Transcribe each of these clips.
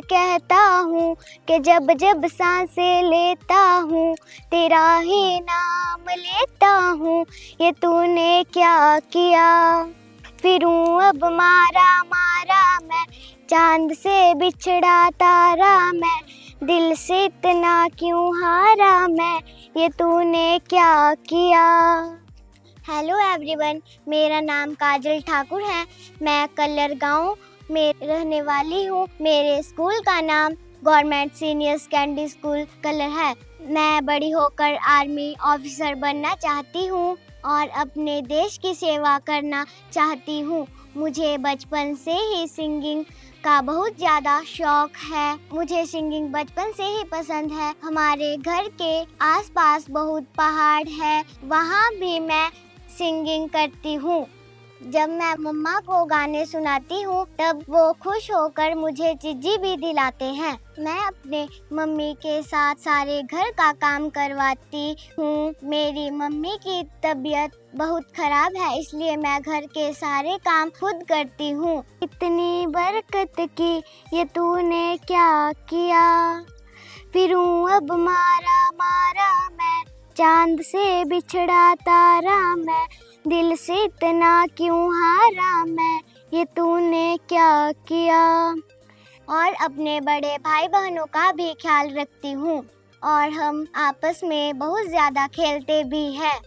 कहता हूँ कि जब जब सांसें लेता हूँ तेरा ही नाम लेता हूँ। ये तूने क्या किया, फिरूं अब मारा मारा मैं, चांद से बिछड़ा तारा मैं, दिल से इतना क्यों हारा मैं, ये तूने क्या किया। हेलो एवरीवन, मेरा नाम काजल ठाकुर है। मैं कल्लर गांव में रहने वाली हूँ। मेरे स्कूल का नाम गवर्नमेंट सीनियर सेकेंडरी स्कूल कल्लर है। मैं बड़ी होकर आर्मी ऑफिसर बनना चाहती हूँ और अपने देश की सेवा करना चाहती हूँ। मुझे बचपन से ही सिंगिंग का बहुत ज़्यादा शौक है। मुझे सिंगिंग बचपन से ही पसंद है। हमारे घर के आसपास बहुत पहाड़ है, वहाँ भी मैं सिंगिंग करती हूँ। जब मैं मम्मा को गाने सुनाती हूँ तब वो खुश होकर मुझे चिज्जी भी दिलाते हैं। मैं अपने मम्मी के साथ सारे घर का काम करवाती हूँ। मेरी मम्मी की तबीयत बहुत खराब है, इसलिए मैं घर के सारे काम खुद करती हूँ। इतनी बरकत की ये तूने क्या किया, फिरूं अब मारा मारा मैं, चांद से बिछड़ा तारा मैं, दिल से इतना क्यों हारा मैं, ये तूने क्या किया। और अपने बड़े भाई बहनों का भी ख्याल रखती हूँ और हम आपस में बहुत ज़्यादा खेलते भी हैं।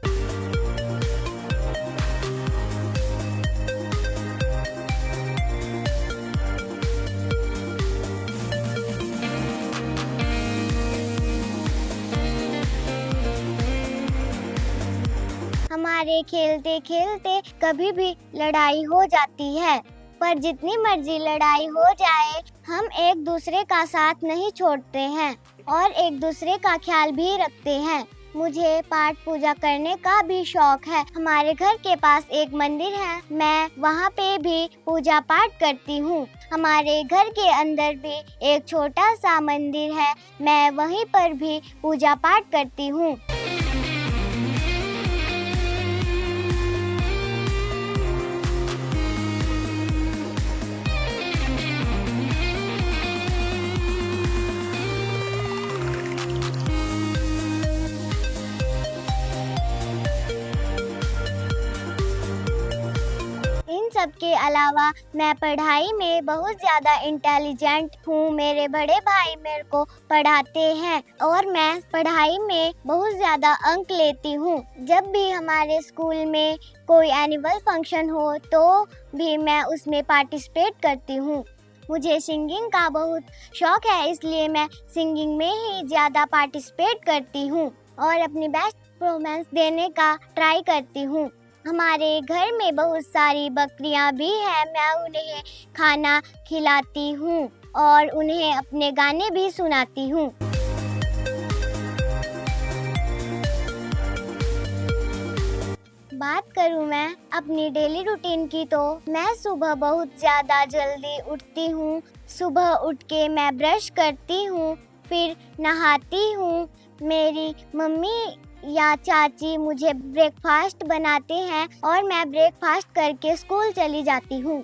हमारे खेलते खेलते कभी भी लड़ाई हो जाती है, पर जितनी मर्जी लड़ाई हो जाए हम एक दूसरे का साथ नहीं छोड़ते हैं और एक दूसरे का ख्याल भी रखते हैं। मुझे पाठ पूजा करने का भी शौक है। हमारे घर के पास एक मंदिर है, मैं वहाँ पे भी पूजा पाठ करती हूँ। हमारे घर के अंदर भी एक छोटा सा मंदिर है, मैं वहीं पर भी पूजा पाठ करती हूँ। इन सब के अलावा मैं पढ़ाई में बहुत ज़्यादा इंटेलिजेंट हूँ। मेरे बड़े भाई मेरे को पढ़ाते हैं और मैं पढ़ाई में बहुत ज़्यादा अंक लेती हूँ। जब भी हमारे स्कूल में कोई एनुअल फंक्शन हो तो भी मैं उसमें पार्टिसिपेट करती हूँ। मुझे सिंगिंग का बहुत शौक है, इसलिए मैं सिंगिंग में ही ज़्यादा पार्टिसिपेट करती हूँ और अपनी बेस्ट परफॉर्मेंस देने का ट्राई करती हूँ। हमारे घर में बहुत सारी बकरियां भी हैं, मैं उन्हें खाना खिलाती हूँ और उन्हें अपने गाने भी सुनाती हूँ। बात करूँ मैं अपनी डेली रूटीन की तो मैं सुबह बहुत ज़्यादा जल्दी उठती हूँ। सुबह उठ के मैं ब्रश करती हूँ, फिर नहाती हूँ। मेरी मम्मी या चाची मुझे ब्रेकफास्ट बनाते हैं और मैं ब्रेकफास्ट करके स्कूल चली जाती हूँ।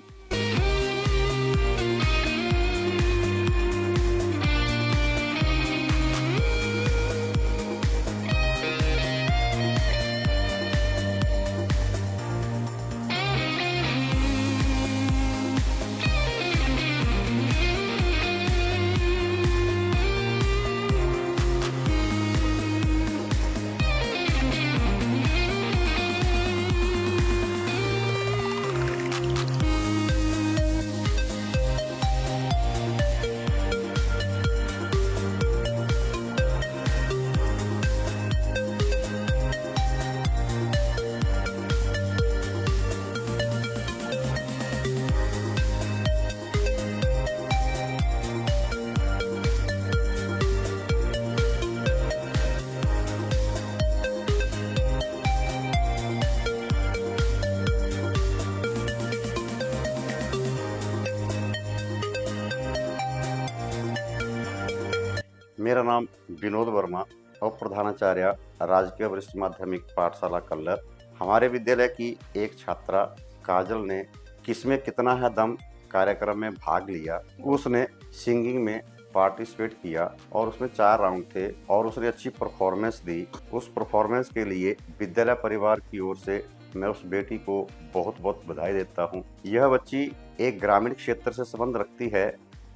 मेरा नाम विनोद वर्मा और प्रधानाचार्य राजकीय वरिष्ठ माध्यमिक पाठशाला कल्लर। हमारे विद्यालय की एक छात्रा काजल ने किसमें कितना है दम कार्यक्रम में भाग लिया। उसने सिंगिंग में पार्टिसिपेट किया और उसमें 4 राउंड थे और उसने अच्छी परफॉर्मेंस दी। उस परफॉर्मेंस के लिए विद्यालय परिवार की ओर से मैं उस बेटी को बहुत बहुत बधाई देता हूँ। यह बच्ची एक ग्रामीण क्षेत्र से संबंध रखती है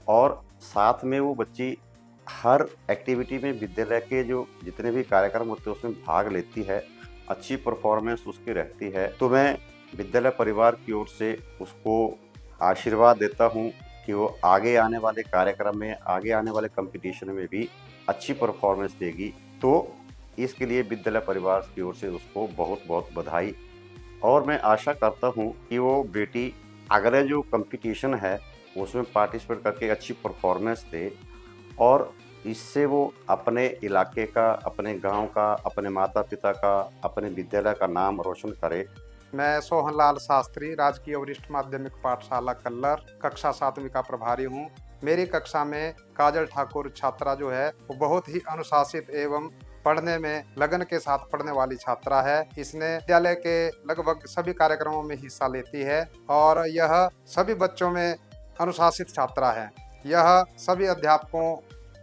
और साथ में वो बच्ची हर एक्टिविटी में विद्यालय के जो जितने भी कार्यक्रम होते हैं उसमें भाग लेती है। अच्छी परफॉर्मेंस उसकी रहती है। तो मैं विद्यालय परिवार की ओर से उसको आशीर्वाद देता हूँ कि वो आगे आने वाले कार्यक्रम में, आगे आने वाले कंपटीशन में भी अच्छी परफॉर्मेंस देगी। तो इसके लिए विद्यालय परिवार की ओर से उसको बहुत बहुत बधाई। और मैं आशा करता हूँ कि वो बेटी अगले जो कंपटीशन है उसमें पार्टिसिपेट करके अच्छी परफॉर्मेंस दे और इससे वो अपने इलाके का, अपने गांव का, अपने माता पिता का, अपने विद्यालय का नाम रोशन करे। मैं सोहनलाल शास्त्री, राजकीय वरिष्ठ माध्यमिक पाठशाला कल्लर, कक्षा 7वीं का प्रभारी हूँ। मेरी कक्षा में काजल ठाकुर छात्रा जो है वो बहुत ही अनुशासित एवं पढ़ने में लगन के साथ पढ़ने वाली छात्रा है। इसने विद्यालय के लगभग सभी कार्यक्रमों में हिस्सा लेती है और यह सभी बच्चों में अनुशासित छात्रा है। यह सभी अध्यापकों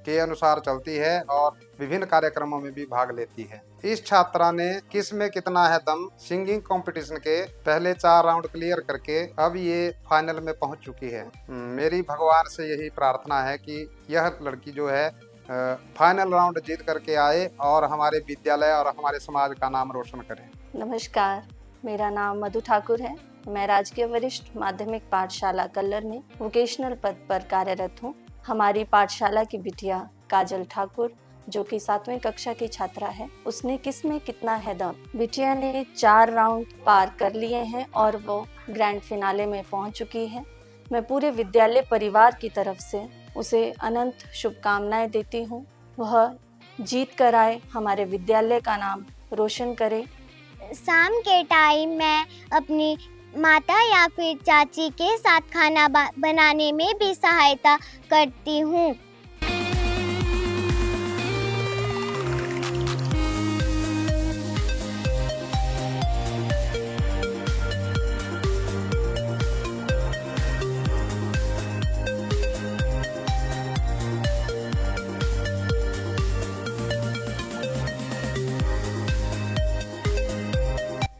के अनुसार चलती है और विभिन्न कार्यक्रमों में भी भाग लेती है। इस छात्रा ने किस में कितना है दम सिंगिंग कंपटीशन के पहले 4 राउंड क्लियर करके अब ये फाइनल में पहुंच चुकी है। मेरी भगवान से यही प्रार्थना है कि यह लड़की जो है फाइनल राउंड जीत करके आए और हमारे विद्यालय और हमारे समाज का नाम रोशन करे। नमस्कार, मेरा नाम मधु ठाकुर है। मैं राजकीय वरिष्ठ माध्यमिक पाठशाला कल्लर में वोकेशनल पद पर कार्यरत हूँ। हमारी पाठशाला की बिटिया काजल ठाकुर जो कि 7वीं कक्षा की छात्रा है, उसने किस में कितना है दम। बिटिया ने 4 राउंड पार कर लिए हैं और वो ग्रैंड फिनाले में पहुंच चुकी है। मैं पूरे विद्यालय परिवार की तरफ से उसे अनंत शुभकामनाएं देती हूँ। वह जीत कर आए, हमारे विद्यालय का नाम रोशन करे। शाम के टाइम मैं अपनी माता या फिर चाची के साथ खाना बनाने में भी सहायता करती हूँ।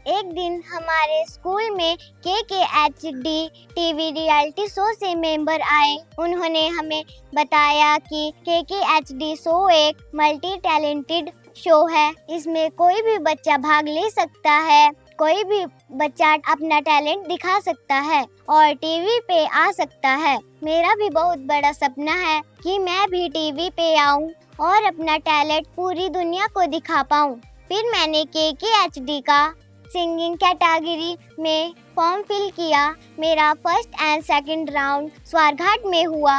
एक दिन हमारे स्कूल में KKHD टीवी रियलिटी शो से मेंबर आए। उन्होंने हमें बताया कि KKHD शो एक मल्टी टैलेंटेड शो है। इसमें कोई भी बच्चा भाग ले सकता है, कोई भी बच्चा अपना टैलेंट दिखा सकता है और टीवी पे आ सकता है। मेरा भी बहुत बड़ा सपना है कि मैं भी टीवी पे आऊं और अपना टैलेंट पूरी दुनिया को दिखा पाऊं। फिर मैंने KKHD का सिंगिंग कैटेगरी में फॉर्म फिल किया। मेरा first and second round Swarghat में हुआ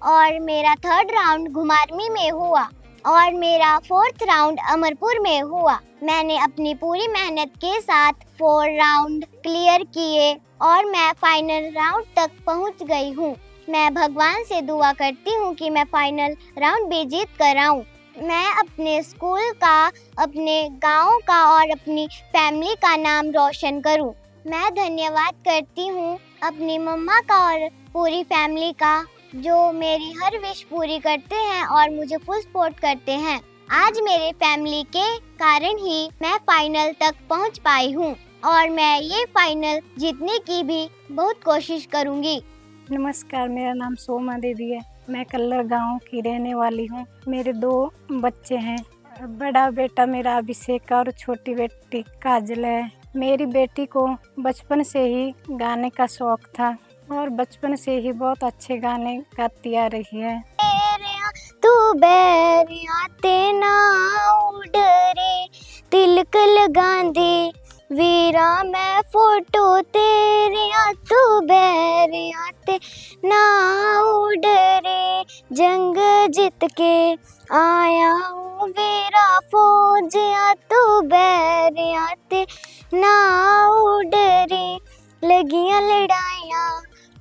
और मेरा 3rd राउंड घुमारवी में हुआ और मेरा 4th राउंड अमरपुर में हुआ। मैंने अपनी पूरी मेहनत के साथ 4 राउंड क्लियर किए और मैं फाइनल राउंड तक पहुंच गई हूं। मैं भगवान से दुआ करती हूं कि मैं फाइनल राउंड भी जीत कर आऊं। मैं अपने स्कूल का, अपने गांव का और अपनी फैमिली का नाम रोशन करूं। मैं धन्यवाद करती हूं अपनी मम्मा का और पूरी फैमिली का, जो मेरी हर विश पूरी करते हैं और मुझे फुल सपोर्ट करते हैं। आज मेरे फैमिली के कारण ही मैं फाइनल तक पहुंच पाई हूं और मैं ये फाइनल जीतने की भी बहुत कोशिश करूंगी। नमस्कार, मेरा नाम सोमा देवी है। मैं कल्लर गांव की रहने वाली हूँ। मेरे 2 बच्चे हैं। बड़ा बेटा मेरा अभिषेक और छोटी बेटी काजल है। मेरी बेटी को बचपन से ही गाने का शौक था और बचपन से ही बहुत अच्छे गाने गाती आ रही है। तू बैरिया ते ना उड़ रे, तिलक लगांदे वीरा मैं फोटो तेरिया, तू बैरिया ते ना उड़ रे, जंग जीत के आया हूँ वीरा फौजिया, तू बैरिया ते ना उड़ रे, लगियां लड़ाइयाँ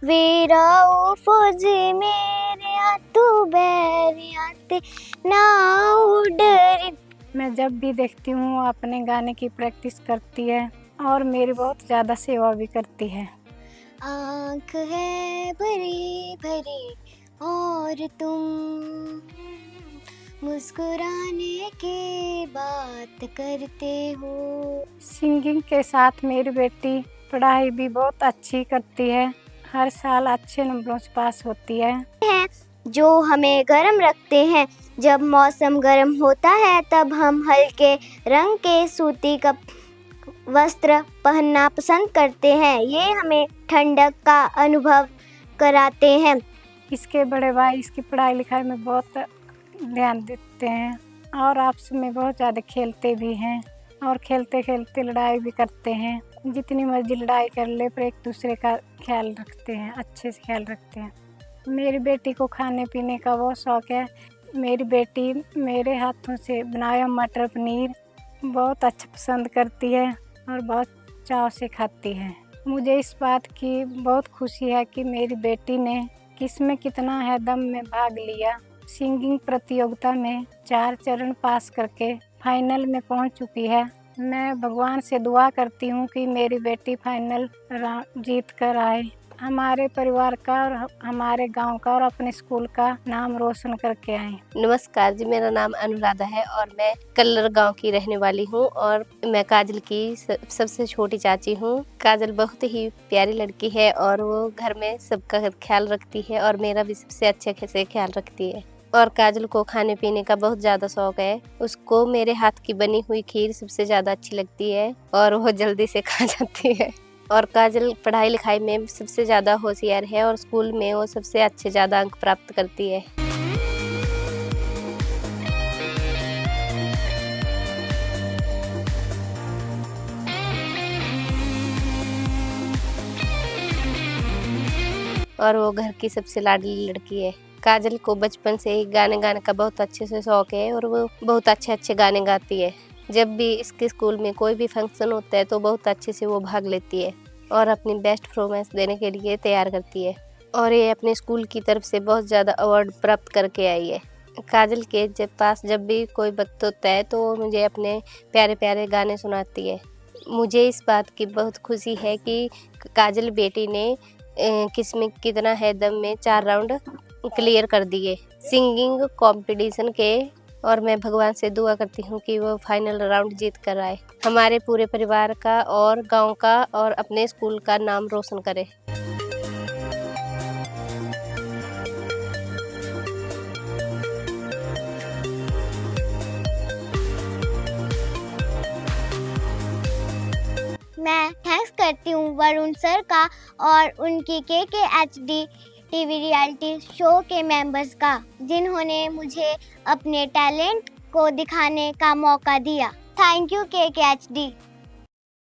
वीरा ओ फौजी मेरे, तू बैरिया ते ना उड़ रे। मैं जब भी देखती हूँ अपने गाने की प्रैक्टिस करती है और मेरी बहुत ज़्यादा सेवा भी करती है। आँख है भरी भरी और तुम मुस्कुराने की बात करते हो। सिंगिंग के साथ मेरी बेटी पढ़ाई भी बहुत अच्छी करती है, हर साल अच्छे नंबरों से पास होती है। जो हमें गर्म रखते हैं। जब मौसम गर्म होता है तब हम हल्के रंग के सूती वस्त्र पहनना पसंद करते हैं। ये हमें ठंडक का अनुभव कराते हैं। इसके बड़े भाई इसकी पढ़ाई लिखाई में बहुत ध्यान देते हैं और आपस में बहुत ज़्यादा खेलते भी हैं और खेलते खेलते लड़ाई भी करते हैं। जितनी मर्जी लड़ाई कर ले पर एक दूसरे का ख्याल रखते हैं, अच्छे से ख्याल रखते हैं। मेरी बेटी को खाने पीने का बहुत शौक़ है। मेरी बेटी मेरे हाथों से बनाया मटर पनीर बहुत अच्छा पसंद करती है और बहुत चाव से खाती है। मुझे इस बात की बहुत खुशी है कि मेरी बेटी ने किसमें कितना है दम में भाग लिया। सिंगिंग प्रतियोगिता में 4 चरण पास करके फाइनल में पहुंच चुकी है। मैं भगवान से दुआ करती हूं कि मेरी बेटी फाइनल जीत कर आए, हमारे परिवार का और हमारे गांव का और अपने स्कूल का नाम रोशन करके आए। नमस्कार जी, मेरा नाम अनुराधा है और मैं कल्लर गांव की रहने वाली हूं और मैं काजल की सबसे छोटी चाची हूं। काजल बहुत ही प्यारी लड़की है और वो घर में सबका ख्याल रखती है और मेरा भी सबसे अच्छे से ख्याल रखती है। और काजल को खाने पीने का बहुत ज़्यादा शौक है। उसको मेरे हाथ की बनी हुई खीर सबसे ज़्यादा अच्छी लगती है और वो जल्दी से खा जाती है। और काजल पढ़ाई लिखाई में सबसे ज़्यादा होशियार है और स्कूल में वो सबसे अच्छे ज़्यादा अंक प्राप्त करती है। और वो घर की सबसे लाडली लड़की है। काजल को बचपन से ही गाने गाने का बहुत अच्छे से शौक है और वो बहुत अच्छे अच्छे गाने गाती है। जब भी इसके स्कूल में कोई भी फंक्शन होता है तो बहुत अच्छे से वो भाग लेती है और अपनी बेस्ट परफॉर्मेंस देने के लिए तैयार करती है और ये अपने स्कूल की तरफ से बहुत ज़्यादा अवार्ड प्राप्त करके आई है। काजल के पास जब भी कोई वक्त होता है तो वो मुझे अपने प्यारे प्यारे गाने सुनाती है। मुझे इस बात की बहुत खुशी है कि काजल बेटी ने किसमें कितना है दम में 4 राउंड क्लियर कर दिए सिंगिंग कंपटीशन के और मैं भगवान से दुआ करती हूँ कि वो फाइनल राउंड जीत कर आए, हमारे पूरे परिवार का और गांव का और अपने स्कूल का नाम रोशन करे। मैं थैंक्स करती हूँ वरुण सर का और उनकी KKHD टीवी रियलिटी शो के मेंबर्स का, जिन्होंने मुझे अपने टैलेंट को दिखाने का मौका दिया। Thank you KKHD।